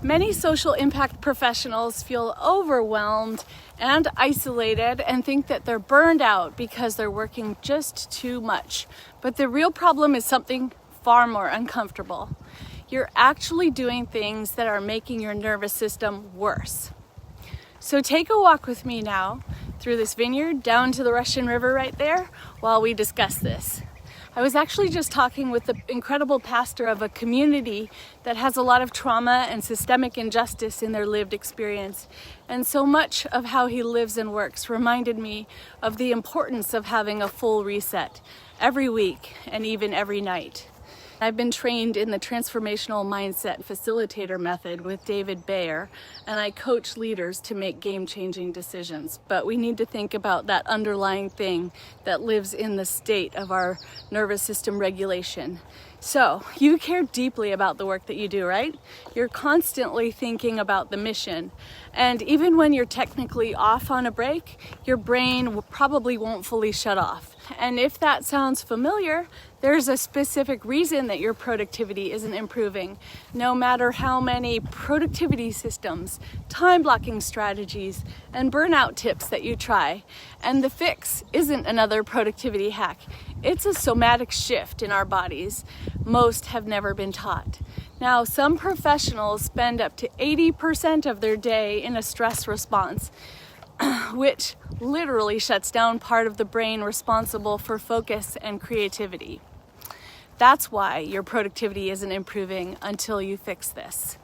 Many social impact professionals feel overwhelmed and isolated and think that they're burned out because they're working just too much. But the real problem is something far more uncomfortable. You're actually doing things that are making your nervous system worse. So take a walk with me now through this vineyard down to the Russian River right there while we discuss this. I was actually just talking with the incredible pastor of a community that has a lot of trauma and systemic injustice in their lived experience. And so much of how he lives and works reminded me of the importance of having a full reset every week and even every night. I've been trained in the transformational mindset facilitator method with David Bayer, and I coach leaders to make game-changing decisions. But we need to think about that underlying thing that lives in the state of our nervous system regulation. So, you care deeply about the work that you do, right? You're constantly thinking about the mission. And even when you're technically off on a break, your brain probably won't fully shut off. And if that sounds familiar, there's a specific reason that your productivity isn't improving. No matter how many productivity systems, time blocking strategies, and burnout tips that you try. And the fix isn't another productivity hack. It's a somatic shift in our bodies most have never been taught. Now, some professionals spend up to 80% of their day in a stress response, which literally shuts down part of the brain responsible for focus and creativity. That's why your productivity isn't improving until you fix this.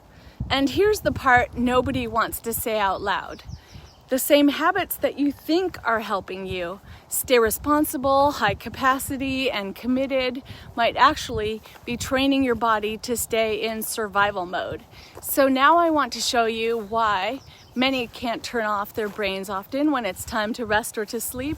And here's the part nobody wants to say out loud. The same habits that you think are helping you stay responsible, high capacity, and committed might actually be training your body to stay in survival mode. So now I want to show you why many can't turn off their brains often when it's time to rest or to sleep,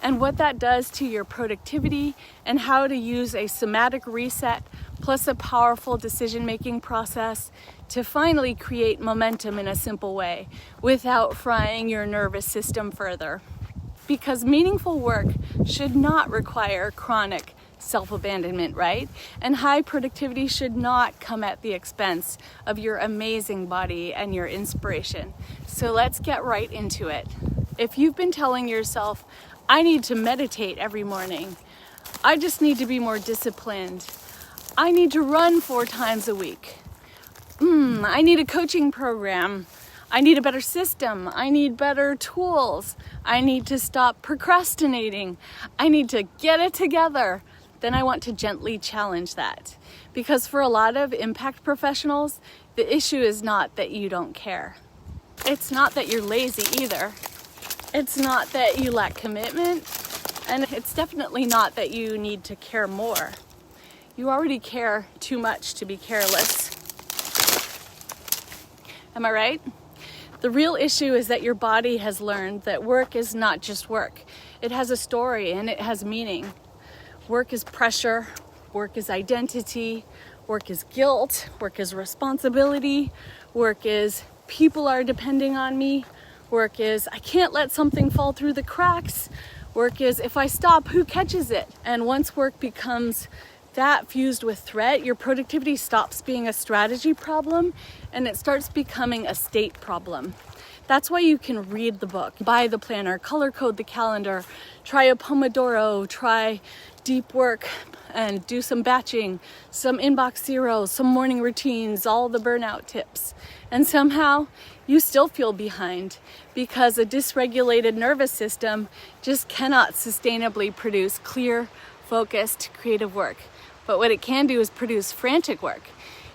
and what that does to your productivity, and how to use a somatic reset plus a powerful decision-making process to finally create momentum in a simple way without frying your nervous system further. Because meaningful work should not require chronic self-abandonment, right? And high productivity should not come at the expense of your amazing body and your inspiration. So let's get right into it. If you've been telling yourself, I need to meditate every morning, I just need to be more disciplined, I need to run 4 times a week, I need a coaching program, I need a better system, I need better tools, I need to stop procrastinating, I need to get it together, then I want to gently challenge that. Because for a lot of impact professionals, the issue is not that you don't care. It's not that you're lazy either. It's not that you lack commitment, and it's definitely not that you need to care more. You already care too much to be careless. Am I right? The real issue is that your body has learned that work is not just work. It has a story and it has meaning. Work is pressure, work is identity, work is guilt, work is responsibility, work is people are depending on me, work is I can't let something fall through the cracks, work is if I stop, who catches it? And once work becomes that fused with threat, your productivity stops being a strategy problem and it starts becoming a state problem. That's why you can read the book, buy the planner, color code the calendar, try a Pomodoro, try deep work and do some batching, some inbox zeros, some morning routines, all the burnout tips. And somehow you still feel behind because a dysregulated nervous system just cannot sustainably produce clear, focused, creative work. But what it can do is produce frantic work.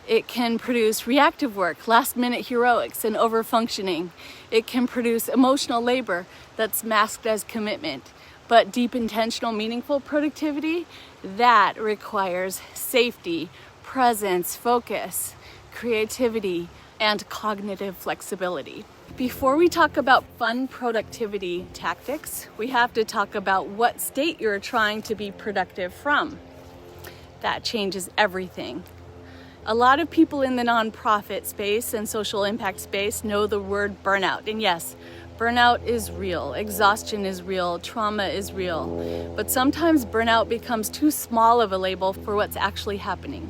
It can produce reactive work, last-minute heroics and overfunctioning. It can produce emotional labor that's masked as commitment. But deep, intentional, meaningful productivity, that requires safety, presence, focus, creativity, and cognitive flexibility. Before we talk about fun productivity tactics, we have to talk about what state you're trying to be productive from. That changes everything. A lot of people in the nonprofit space and social impact space know the word burnout. And yes, burnout is real, exhaustion is real, trauma is real. But sometimes burnout becomes too small of a label for what's actually happening.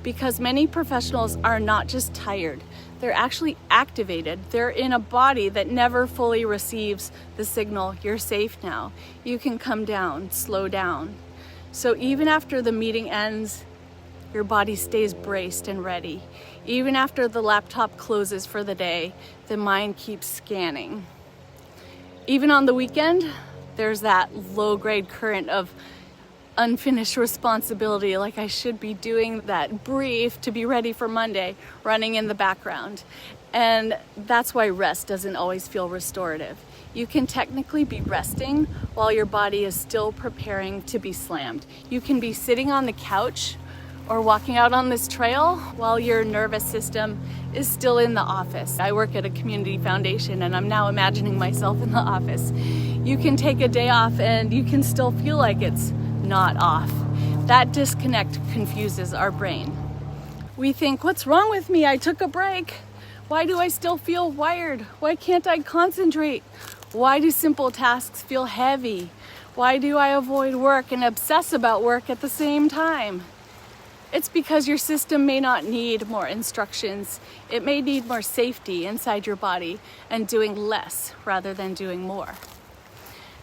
Because many professionals are not just tired, they're actually activated. They're in a body that never fully receives the signal, you're safe now. You can come down, slow down. So even after the meeting ends, your body stays braced and ready. Even after the laptop closes for the day, the mind keeps scanning. Even on the weekend, there's that low-grade current of unfinished responsibility, like I should be doing that brief to be ready for Monday, running in the background. And that's why rest doesn't always feel restorative. You can technically be resting while your body is still preparing to be slammed. You can be sitting on the couch or walking out on this trail while your nervous system is still in the office. I work at a community foundation and I'm now imagining myself in the office. You can take a day off and you can still feel like it's not off. That disconnect confuses our brain. We think, what's wrong with me? I took a break. Why do I still feel wired? Why can't I concentrate? Why do simple tasks feel heavy? Why do I avoid work and obsess about work at the same time? It's because your system may not need more instructions. It may need more safety inside your body and doing less rather than doing more.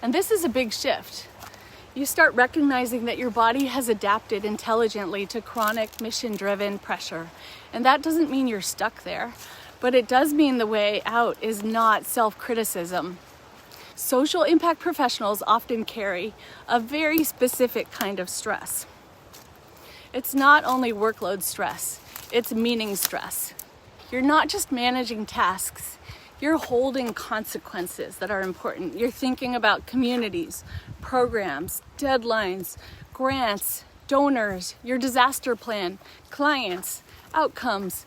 And this is a big shift. You start recognizing that your body has adapted intelligently to chronic mission-driven pressure. And that doesn't mean you're stuck there, but it does mean the way out is not self-criticism. Social impact professionals often carry a very specific kind of stress. It's not only workload stress, it's meaning stress. You're not just managing tasks, you're holding consequences that are important. You're thinking about communities, programs, deadlines, grants, donors, your disaster plan, clients, outcomes,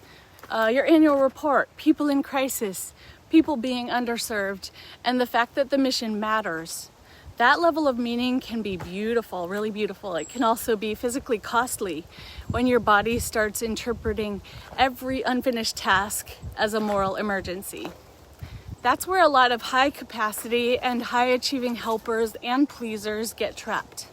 your annual report, people in crisis, people being underserved, and the fact that the mission matters. That level of meaning can be beautiful, really beautiful. It can also be physically costly when your body starts interpreting every unfinished task as a moral emergency. That's where a lot of high capacity and high achieving helpers and pleasers get trapped.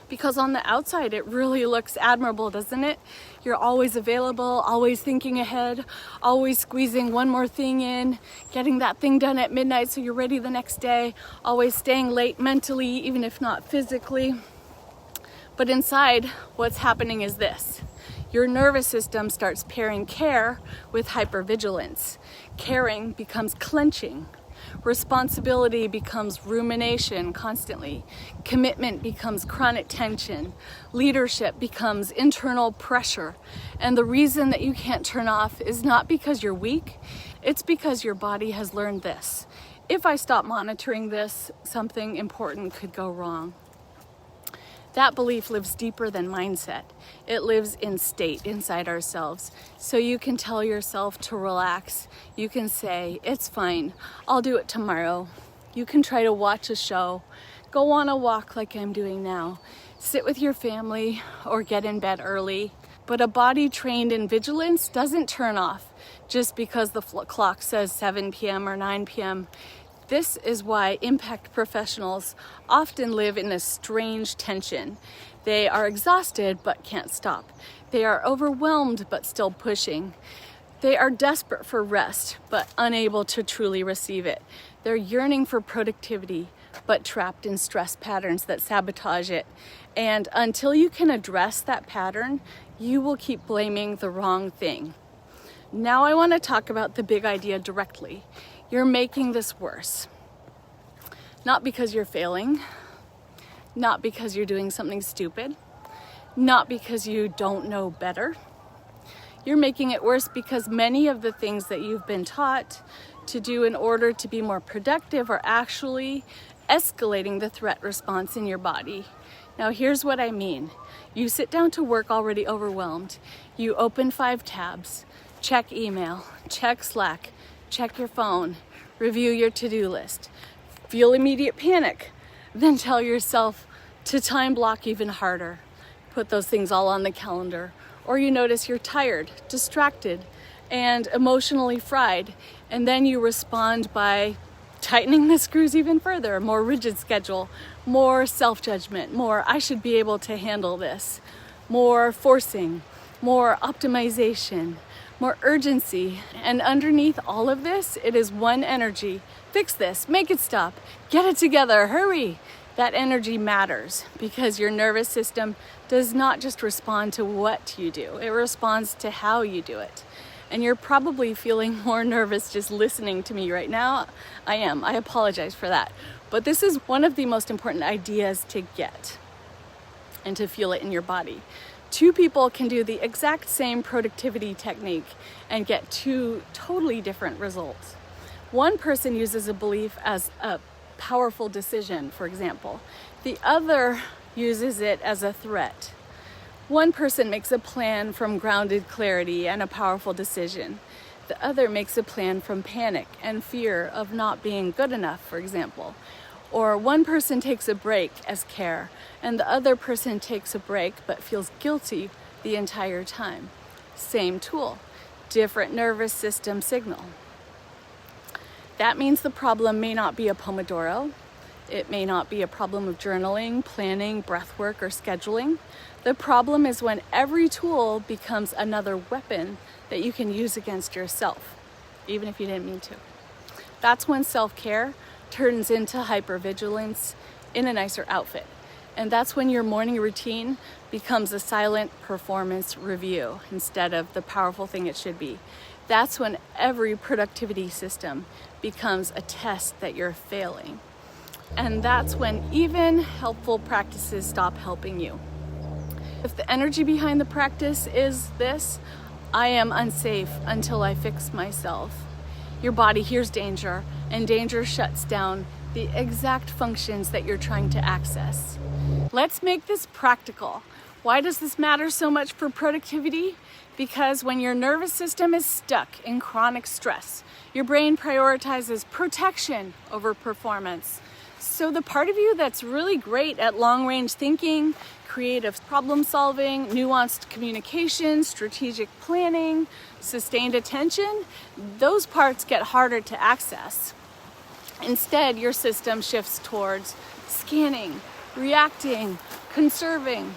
Because on the outside, it really looks admirable, doesn't it? You're always available, always thinking ahead, always squeezing one more thing in, getting that thing done at midnight so you're ready the next day, always staying late mentally, even if not physically. But inside, what's happening is this. Your nervous system starts pairing care with hypervigilance. Caring becomes clenching. Responsibility becomes rumination constantly. Commitment becomes chronic tension. Leadership becomes internal pressure. And the reason that you can't turn off is not because you're weak, it's because your body has learned this. If I stop monitoring this, something important could go wrong. That belief lives deeper than mindset. It lives in state inside ourselves. So you can tell yourself to relax. You can say, it's fine, I'll do it tomorrow. You can try to watch a show, go on a walk like I'm doing now, sit with your family, or get in bed early. But a body trained in vigilance doesn't turn off just because the clock says 7 p.m. or 9 p.m. This is why impact professionals often live in a strange tension. They are exhausted but can't stop. They are overwhelmed but still pushing. They are desperate for rest but unable to truly receive it. They're yearning for productivity but trapped in stress patterns that sabotage it. And until you can address that pattern, you will keep blaming the wrong thing. Now I want to talk about the big idea directly. You're making this worse. Not because you're failing, not because you're doing something stupid, not because you don't know better. You're making it worse because many of the things that you've been taught to do in order to be more productive are actually escalating the threat response in your body. Now here's what I mean. You sit down to work already overwhelmed. You open 5 tabs, check email, check Slack, check your phone, review your to-do list, feel immediate panic, then tell yourself to time block even harder. Put those things all on the calendar. Or you notice you're tired, distracted, and emotionally fried, and then you respond by tightening the screws even further, more rigid schedule, more self-judgment, more I should be able to handle this, more forcing, more optimization, more urgency. And underneath all of this, it is one energy. Fix this, make it stop, get it together, hurry. That energy matters because your nervous system does not just respond to what you do, it responds to how you do it. And you're probably feeling more nervous just listening to me right now. I am. I apologize for that. But this is one of the most important ideas to get and to feel it in your body. Two people can do the exact same productivity technique and get two totally different results. One person uses a belief as a powerful decision, for example. The other uses it as a threat. One person makes a plan from grounded clarity and a powerful decision. The other makes a plan from panic and fear of not being good enough, for example. Or one person takes a break as care, and the other person takes a break but feels guilty the entire time. Same tool, different nervous system signal. That means the problem may not be a Pomodoro. It may not be a problem of journaling, planning, breath work, or scheduling. The problem is when every tool becomes another weapon that you can use against yourself, even if you didn't mean to. That's when self-care turns into hypervigilance in a nicer outfit. And that's when your morning routine becomes a silent performance review instead of the powerful thing it should be. That's when every productivity system becomes a test that you're failing. And that's when even helpful practices stop helping you. If the energy behind the practice is this, I am unsafe until I fix myself. Your body hears danger, and danger shuts down the exact functions that you're trying to access. Let's make this practical. Why does this matter so much for productivity? Because when your nervous system is stuck in chronic stress, your brain prioritizes protection over performance. So the part of you that's really great at long-range thinking, creative problem solving, nuanced communication, strategic planning, sustained attention, those parts get harder to access. Instead, your system shifts towards scanning, reacting, conserving,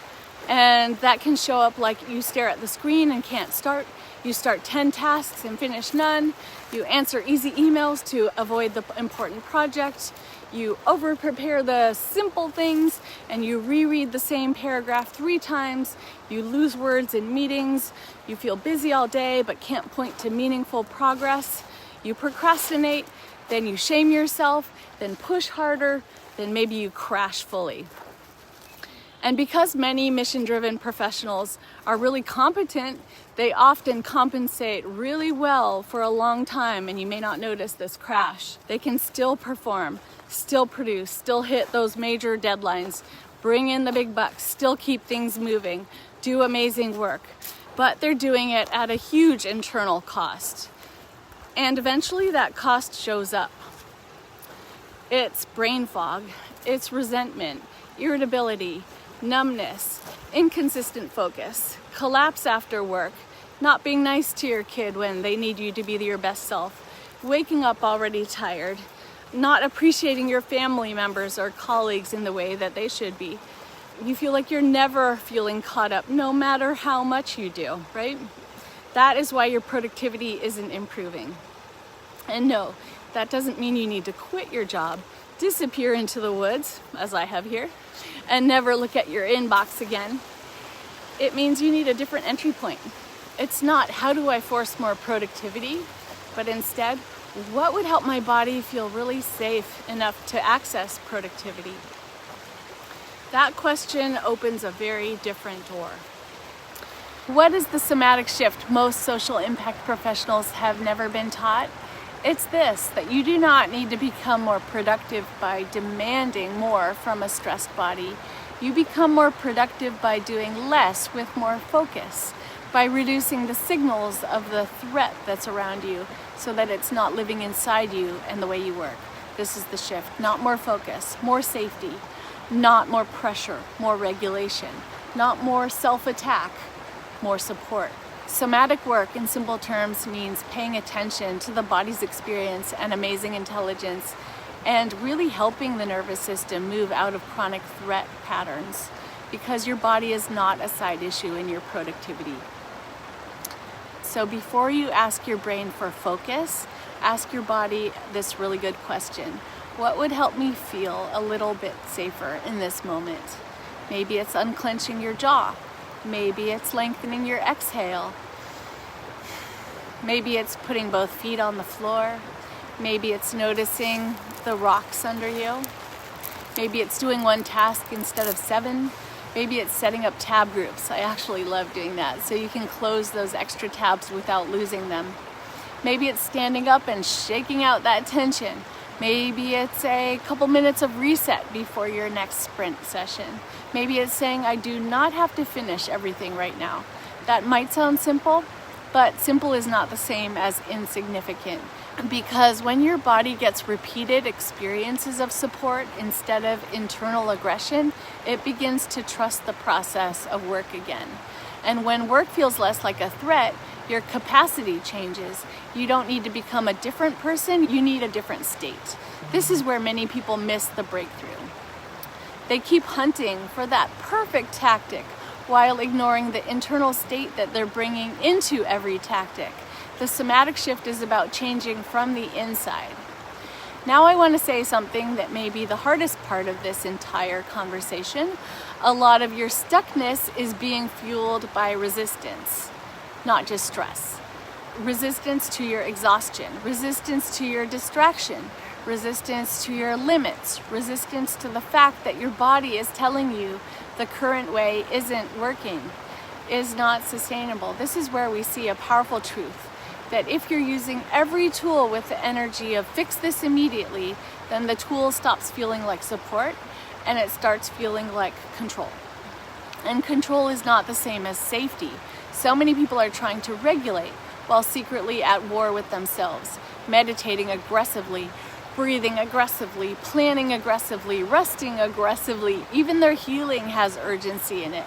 and that can show up like you stare at the screen and can't start. You start 10 tasks and finish none. You answer easy emails to avoid the important project. You over-prepare the simple things and you reread the same paragraph 3 times. You lose words in meetings. You feel busy all day but can't point to meaningful progress. You procrastinate, then you shame yourself, then push harder, then maybe you crash fully. And because many mission-driven professionals are really competent, they often compensate really well for a long time, and you may not notice this crash. They can still perform, still produce, still hit those major deadlines, bring in the big bucks, still keep things moving, do amazing work. But they're doing it at a huge internal cost. And eventually that cost shows up. It's brain fog, it's resentment, irritability, numbness, inconsistent focus, collapse after work, not being nice to your kid when they need you to be your best self, waking up already tired, not appreciating your family members or colleagues in the way that they should be. You feel like you're never feeling caught up, no matter how much you do, right? That is why your productivity isn't improving. And no, that doesn't mean you need to quit your job, disappear into the woods, as I have here, and never look at your inbox again. It means you need a different entry point. It's not how do I force more productivity, but instead, what would help my body feel really safe enough to access productivity? That question opens a very different door. What is the somatic shift most social impact professionals have never been taught? It's this, that you do not need to become more productive by demanding more from a stressed body. You become more productive by doing less with more focus, by reducing the signals of the threat that's around you so that it's not living inside you and the way you work. This is the shift. Not more focus, more safety, not more pressure, more regulation, not more self-attack, more support. Somatic work, in simple terms, means paying attention to the body's experience and amazing intelligence and really helping the nervous system move out of chronic threat patterns because your body is not a side issue in your productivity. So before you ask your brain for focus, ask your body this really good question. What would help me feel a little bit safer in this moment? Maybe it's unclenching your jaw. Maybe it's lengthening your exhale. Maybe it's putting both feet on the floor. Maybe it's noticing the rocks under you. Maybe it's doing one task instead of 7. Maybe it's setting up tab groups. I actually love doing that, so you can close those extra tabs without losing them. Maybe it's standing up and shaking out that tension. Maybe it's a couple minutes of reset before your next sprint session. Maybe it's saying, I do not have to finish everything right now. That might sound simple, but simple is not the same as insignificant. Because when your body gets repeated experiences of support instead of internal aggression, it begins to trust the process of work again. And when work feels less like a threat, your capacity changes. You don't need to become a different person, you need a different state. This is where many people miss the breakthrough. They keep hunting for that perfect tactic while ignoring the internal state that they're bringing into every tactic. The somatic shift is about changing from the inside. Now I want to say something that may be the hardest part of this entire conversation. A lot of your stuckness is being fueled by resistance, not just stress. Resistance to your exhaustion, resistance to your distraction, resistance to your limits, resistance to the fact that your body is telling you the current way isn't working, is not sustainable. This is where we see a powerful truth. That if you're using every tool with the energy of fix this immediately, then the tool stops feeling like support and it starts feeling like control. And control is not the same as safety. So many people are trying to regulate while secretly at war with themselves, meditating aggressively, breathing aggressively, planning aggressively, resting aggressively. Even their healing has urgency in it.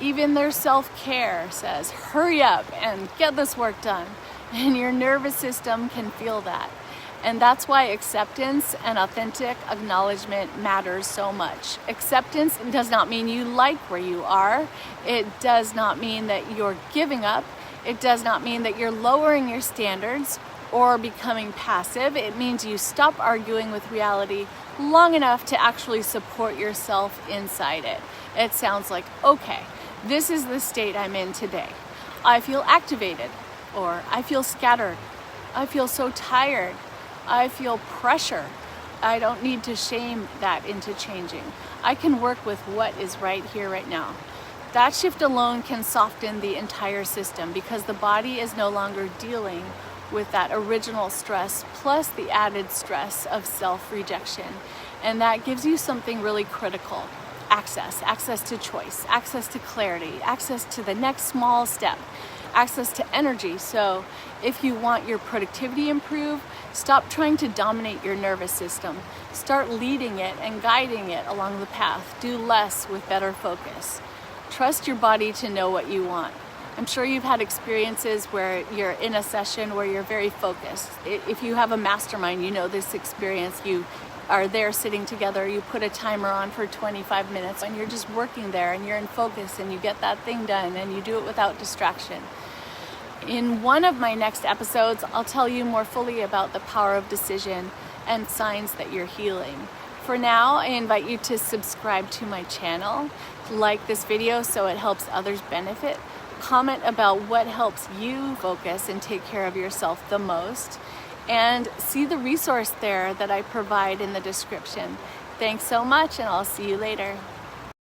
Even their self-care says, hurry up and get this work done. And your nervous system can feel that. And that's why acceptance and authentic acknowledgement matters so much. Acceptance does not mean you like where you are. It does not mean that you're giving up. It does not mean that you're lowering your standards or becoming passive. It means you stop arguing with reality long enough to actually support yourself inside it. It sounds like, okay, this is the state I'm in today. I feel activated. Or I feel scattered. I feel so tired. I feel pressure. I don't need to shame that into changing. I can work with what is right here, right now. That shift alone can soften the entire system because the body is no longer dealing with that original stress plus the added stress of self-rejection. And that gives you something really critical. Access to choice, access to clarity, access to the next small step, access to energy. So if you want your productivity improved, stop trying to dominate your nervous system. Start leading it and guiding it along the path. Do less with better focus. Trust your body to know what you want. I'm sure you've had experiences where you're in a session where you're very focused. If you have a mastermind, you know this experience. You are there sitting together, you put a timer on for 25 minutes and you're just working there and you're in focus and you get that thing done and you do it without distraction. In one of my next episodes, I'll tell you more fully about the power of decision and signs that you're healing. For now, I invite you to subscribe to my channel, like this video so it helps others benefit, comment about what helps you focus and take care of yourself the most, and see the resource there that I provide in the description. Thanks so much, and I'll see you later.